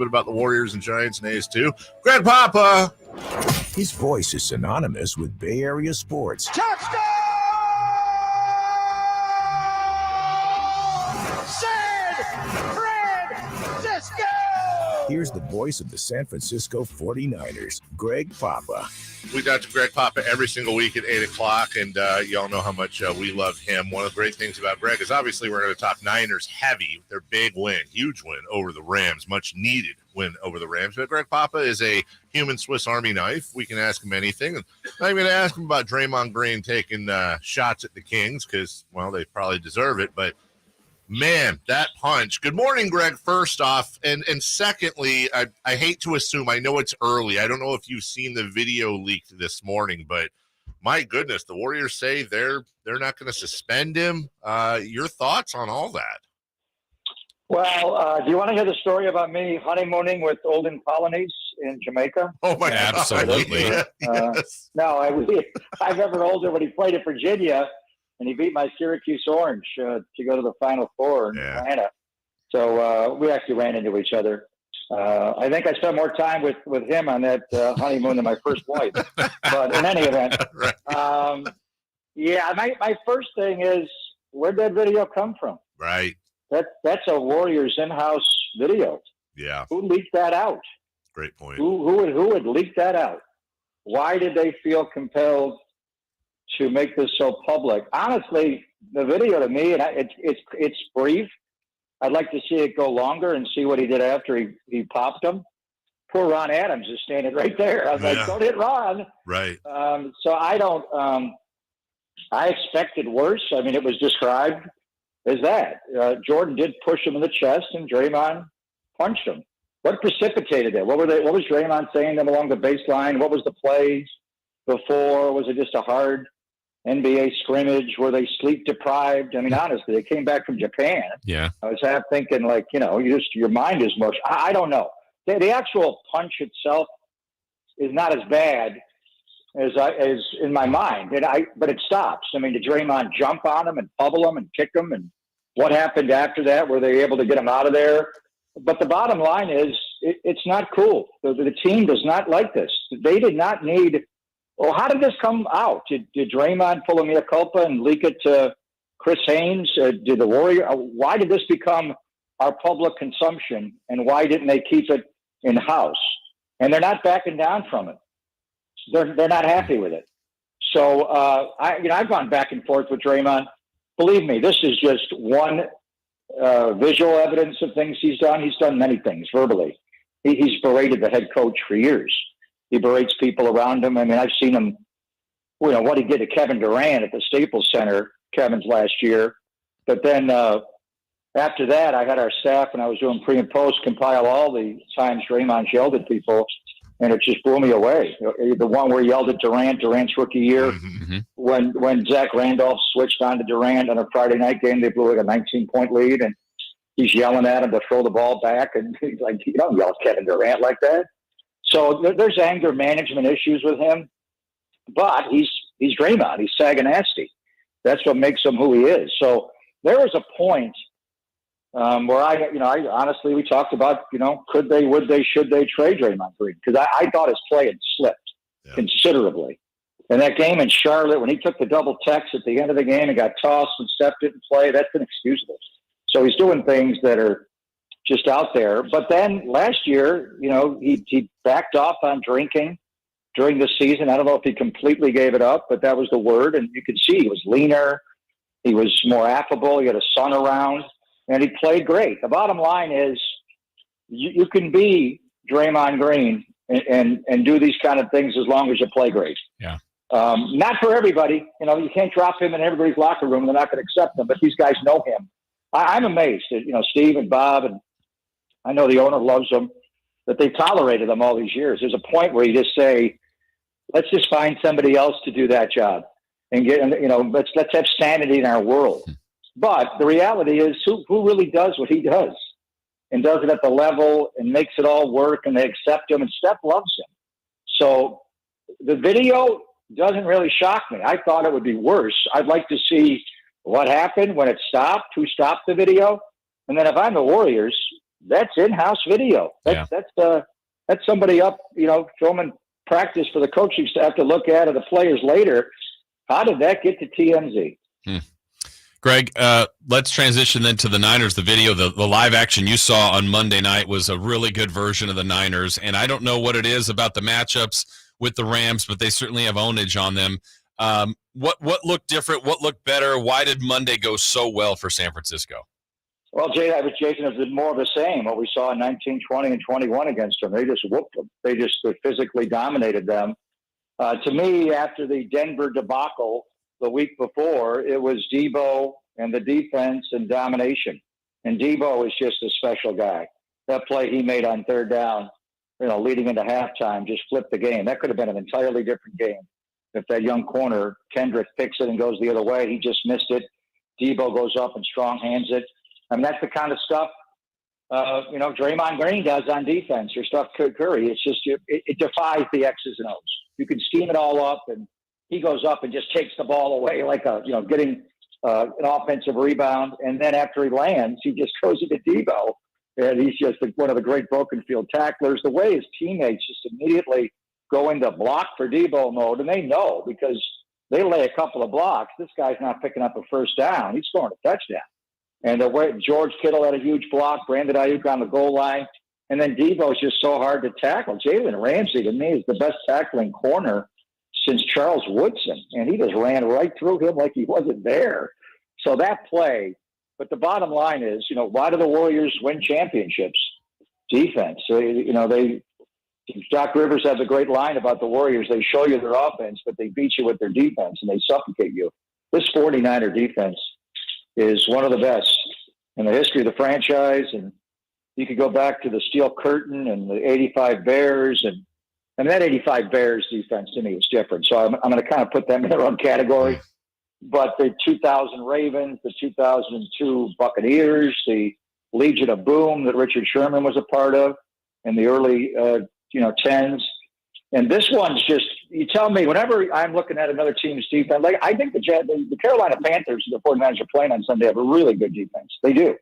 bit about the Warriors and Giants and A's too. Greg Papa. His voice is synonymous with Bay Area sports. Touchdown! San Francisco! Here's the voice of the San Francisco 49ers, Greg Papa. We got to Greg Papa every single week at 8 o'clock, and y'all know how much we love him. One of the great things about Greg is obviously we're going to talk Niners heavy. Their big win, huge win over the Rams, much needed win over the Rams. But Greg Papa is a human Swiss Army knife. We can ask him anything. And I'm going to ask him about Draymond Green taking shots at the Kings because, well, they probably deserve it. But, man, that punch. Good morning, Greg, first off. And secondly, I hate to assume, I know it's early. I don't know if you've seen the video leaked this morning, but my goodness, the Warriors say they're not going to suspend him. Your thoughts on all that? Well, do you want to hear the story about me honeymooning with Olden Colonies in Jamaica? Oh, my God. Absolutely. Yes. No, I remember Olden when he played at Virginia, and he beat my Syracuse Orange to go to the Final Four in Atlanta. So we actually ran into each other. I think I spent more time with him on that honeymoon than my first wife. But in any event, Right. my first thing is, where'd that video come from? Right. That's a Warriors in-house video. Yeah. Who leaked that out? Great point. Who would leak that out? Why did they feel compelled to make this so public? Honestly, the video to me, and it's brief. I'd like to see it go longer and see what he did after he popped him. Poor Ron Adams is standing right there. I was like, don't hit Ron. Right. So I don't. I expected worse. I mean, it was described as that. Jordan did push him in the chest, and Draymond punched him. What precipitated it? What was Draymond saying to them along the baseline? What was the plays before? Was it just a hard NBA scrimmage? Were they sleep deprived? I mean, honestly, they came back from Japan. Yeah. I was half thinking, like, your mind is mush. I don't know. The actual punch itself is not as bad as in my mind, but it stops. I mean, did Draymond jump on him and bubble him and kick him? And what happened after that? Were they able to get him out of there? But the bottom line is, it's not cool. The team does not like this. They did not need. Well, how did this come out? Did Draymond pull a mea culpa and leak it to Chris Haynes? Did the Warrior? Why did this become our public consumption? And why didn't they keep it in house? And they're not backing down from it. They're not happy with it. So I've gone back and forth with Draymond. Believe me, this is just one visual evidence of things he's done. He's done many things verbally. He's berated the head coach for years. He berates people around him. I mean, I've seen him, what he did to Kevin Durant at the Staples Center, Kevin's last year. But then after that, I had our staff, and I was doing pre and post, compile all the times Draymond yelled at people, and it just blew me away. The one where he yelled at Durant's rookie year, when Zach Randolph switched on to Durant on a Friday night game, they blew like a 19-point lead, and he's yelling at him to throw the ball back, and he's like, you don't yell at Kevin Durant like that. So there's anger management issues with him, but he's Draymond. He's Saganasty. That's what makes him who he is. So there was a point where I honestly, we talked about, could they, would they, should they trade Draymond Green? Because I thought his play had slipped considerably. And that game in Charlotte, when he took the double text at the end of the game and got tossed and Steph didn't play, that's inexcusable. So he's doing things that are just out there. But then last year, he backed off on drinking during the season. I don't know if he completely gave it up, but that was the word. And you could see he was leaner. He was more affable. He had a son around, and he played great. The bottom line is you can be Draymond Green and do these kind of things as long as you play great. Yeah. Not for everybody. You can't drop him in everybody's locker room. They're not going to accept him, but these guys know him. I'm amazed at, Steve and Bob, and I know the owner loves them, that they tolerated them all these years. There's a point where you just say, let's just find somebody else to do that job and let's have sanity in our world. But the reality is, who really does what he does and does it at the level and makes it all work, and they accept him, and Steph loves him. So the video doesn't really shock me. I thought it would be worse. I'd like to see what happened when it stopped, who stopped the video. And then if I'm the Warriors, That's in-house video. That's somebody up, filming practice for the coaching staff to look at, or the players later. How did that get to TMZ? Greg, let's transition then to the Niners. The video, the live action you saw on Monday night was a really good version of the Niners, and I don't know what it is about the matchups with the Rams, but they certainly have ownage on them. What looked different? What looked better? Why did Monday go so well for San Francisco? Well, Jason, it was more of the same. What we saw in 19, 20, and 21 against them. They just whooped them. They just physically dominated them. To me, after the Denver debacle the week before, it was Debo and the defense and domination. And Debo is just a special guy. That play he made on third down, leading into halftime, just flipped the game. That could have been an entirely different game. If that young corner, Kendrick, picks it and goes the other way, he just missed it. Debo goes up and strong hands it. I mean, that's the kind of stuff, Draymond Green does on defense, or Steph Curry. It's just, it defies the X's and O's. You can scheme it all up, and he goes up and just takes the ball away like getting an offensive rebound. And then after he lands, he just goes into Debo, and he's just one of the great broken field tacklers. The way his teammates just immediately go into block for Debo mode, and they know, because they lay a couple of blocks, this guy's not picking up a first down. He's scoring a touchdown. And the way George Kittle had a huge block, Brandon Ayuk on the goal line, and then Debo's just so hard to tackle. Jalen Ramsey, to me, is the best tackling corner since Charles Woodson, and he just ran right through him like he wasn't there. So that play, but the bottom line is, why do the Warriors win championships? Defense. Doc Rivers has a great line about the Warriors. They show you their offense, but they beat you with their defense, and they suffocate you. This 49er defense is one of the best in the history of the franchise. And you could go back to the Steel Curtain and the 85 Bears. And that 85 Bears defense to me is different. So I'm going to kind of put them in their own category. But the 2000 Ravens, the 2002 Buccaneers, the Legion of Boom that Richard Sherman was a part of in the early, 10s. And this one's just, you tell me, whenever I'm looking at another team's defense, like I think the Carolina Panthers, the 49ers are playing on Sunday, have a really good defense. They do.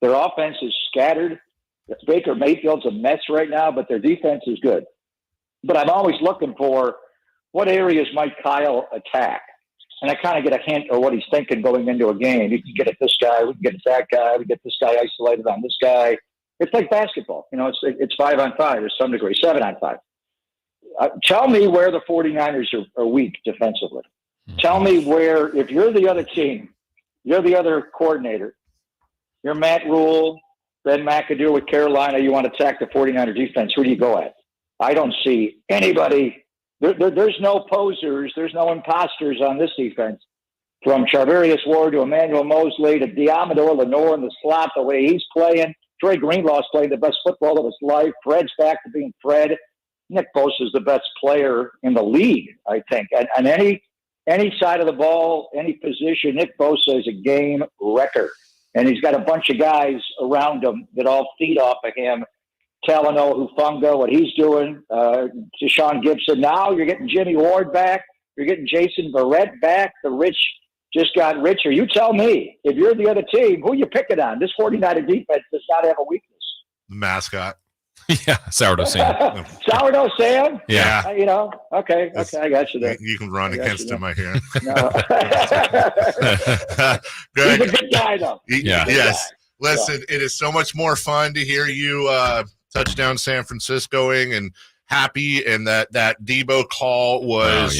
Their offense is scattered. Baker Mayfield's a mess right now, but their defense is good. But I'm always looking for what areas might Kyle attack. And I kind of get a hint of what he's thinking going into a game. You can get at this guy, we can get at that guy, we get this guy isolated on this guy. It's like basketball. It's 5-on-5 to some degree, 7-on-5. Tell me where the 49ers are weak defensively. Tell me where, if you're the other team, you're the other coordinator, you're Matt Rule, Ben McAdoo with Carolina, you want to attack the 49er defense, who do you go at? I don't see anybody. There's no posers, there's no imposters on this defense. From Charvarius Ward to Emmanuel Mosley to Diamador Lenore in the slot, the way he's playing. Trey Greenlaw's playing the best football of his life. Fred's back to being Fred. Nick Bosa is the best player in the league, I think. On any side of the ball, any position, Nick Bosa is a game wrecker. And he's got a bunch of guys around him that all feed off of him. Talanoa Hufanga, what he's doing. Deshaun Gibson. Now you're getting Jimmy Ward back. You're getting Jason Verrett back. The rich just got richer. You tell me, if you're the other team, who are you picking on? This 49er defense does not have a weakness. The mascot. Yeah, Sourdough Sam. Sourdough Sam? Yeah. Okay, I got you there. You can run against him, I hear. No. He's a good guy, though. Yes. Listen, it is so much more fun to hear you touchdown San Franciscoing and happy, and that Debo call was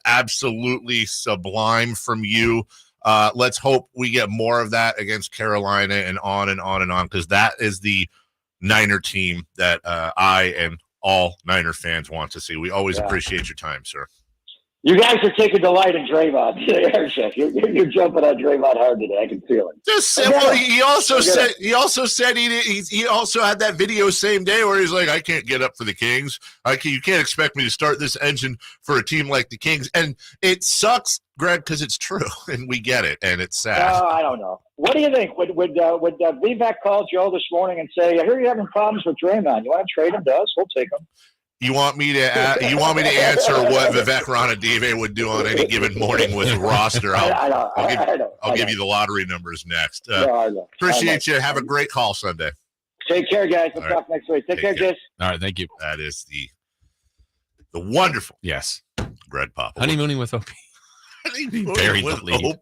absolutely sublime from you. Let's hope we get more of that against Carolina and on and on and on, because that is the Niner team that I and all Niner fans want to see. We always appreciate your time, sir. You guys are taking delight in Draymond. You're jumping on Draymond hard today. I can feel it. He also said he also had that video same day where he's like, I can't get up for the Kings. You can't expect me to start this engine for a team like the Kings. And it sucks, Greg, because it's true, and we get it, and it's sad. I don't know. What do you think? Would Vivek call Joe this morning and say, I hear you're having problems with Draymond. You want to trade him to us? We'll take him. You want me to answer what Vivek Ranadive would do on any given morning with a roster? I'll give you the lottery numbers next. Appreciate you. Have a great call Sunday. Take care, guys. We'll All talk next week. Take care, Jason. All right, thank you. That is the wonderful Yes. Greg Papa. Honeymooning with OP. Honeymooning Buried the with lead. OP.